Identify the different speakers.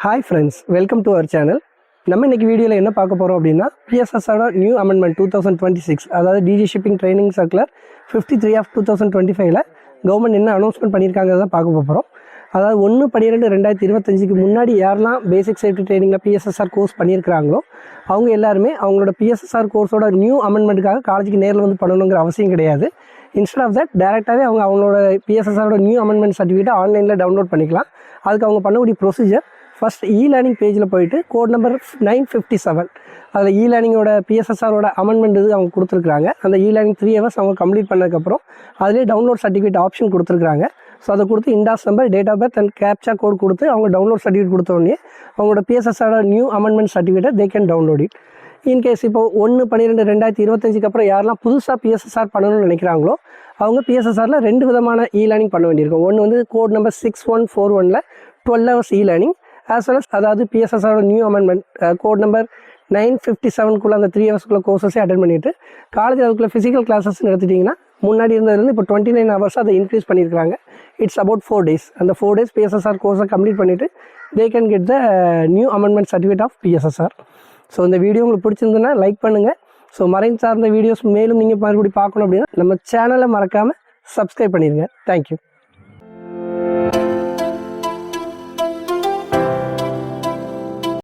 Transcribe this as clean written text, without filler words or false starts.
Speaker 1: Hi friends, welcome to our channel. நம்ம இன்றைக்கி வீடியோவில் என்ன பார்க்க போகிறோம் அப்படின்னா, பிஎஸ்எஸ்ஆரோட நியூ அமெண்ட்மெண்ட் 2026, அதாவது DG shipping training circular 53 of 2025ல் கவர்மெண்ட் என்ன அனௌன்ஸ்மெண்ட் பண்ணியிருக்காங்க தான் பார்க்க போகிறோம். அதாவது 1/12/2025க்கு முன்னாடி யாரெல்லாம் பேசிக் சேஃப்டி ட்ரைனிங்கில் பிஎஸ்எஸ்ஆர் கோர்ஸ் பண்ணியிருக்கிறாங்களோ அவங்க எல்லாருமே அவங்களோட பிஎஸ்எஸ்ஆர் கோர்ஸோட நியூ அமெண்ட்மெண்ட்டுக்காக காலேஜுக்கு நேரில் வந்து பண்ணணுங்கிற அவசியம் கிடையாது. இன்ஸ்டெட் ஆஃப் தட் டேரெக்டாகவே அவங்களோட பிஎஸ்எஸ்ஆரோட நியூ அமெண்ட்மெண்ட் சர்டிஃபிகேட்டை ஆன்லைனில் டவுன்லோட் பண்ணிக்கலாம். அதுக்கு அவங்க பண்ணக்கூடிய ப்ரொசீஜர், ஃபஸ்ட் லேர்னிங் பேஜில் போயிட்டு கோட் நம்பர் 957 அதில் லேர்னிங்கோட பிஎஸ்எஸ்ஆரோட அமெண்ட்மெண்ட் இது அவங்க கொடுத்துருக்காங்க. அந்த லேர்னிங் 3 hours அவங்க கம்ப்ளீட் பண்ணதுக்கப்புறம் அதிலே டவுன்லோட் சர்டிஃபிகேட் ஆப்ஷன் கொடுத்துருக்காங்க. ஸோ அதை கொடுத்து INDoS number, date of birth and captcha code கொடுத்து அவங்க டவுன்லோட் சர்டிஃபிகேட் கொடுத்தோடனே அவங்களோட பிஎஸ்எஸ்ஆரோட நியூ அமெண்ட்மெண்ட் சர்டிஃபிகேட்டை they can download it. In case இப்போ 1/12/2025க்கு அப்புறம் யாரெல்லாம் புதுசாக பிஎஸ்எஸ்ஆர் பண்ணணும்னு நினைக்கிறாங்களோ அவங்க பிஎஸ்எஸ்ஆரில் 2 விதமான லேர்னிங் பண்ண வேண்டியிருக்கும். ஒன்று வந்து code number 6141 12 hours learning, as well as அதாவது பிஎஸ்எஸ்ஆரோட நியூ அமெண்ட்மெண்ட் கோட் நம்பர் 957 அந்த 3 hours கோர்ஸஸே அட்டன் பண்ணிவிட்டு காலேஜ் அதுக்குள்ளே ஃபிசிக்கல் கிளாஸஸ் எடுத்துட்டிங்கன்னா முன்னாடி இருந்ததுலேருந்து இப்போ 29 hours அதை இன்க்ரீஸ் பண்ணியிருக்காங்க. It's about 4 days. அந்த 4 days பிஎஸ்எஸ்ஆர் கோர்ஸை கம்ப்ளீட் பண்ணிவிட்டு they can get the new amendment certificate of PSSR. So இந்த வீடியோ உங்களுக்கு பிடிச்சிருந்துன்னா லைக் பண்ணுங்கள். ஸோ மரைன் சார்ந்த வீடியோஸ் மேலும் நீங்கள் மறுபடியும் பார்க்கணும் அப்படின்னா நம்ம சேனலை மறக்காமல் சப்ஸ்கிரைப் பண்ணிடுங்க. தேங்க்யூ.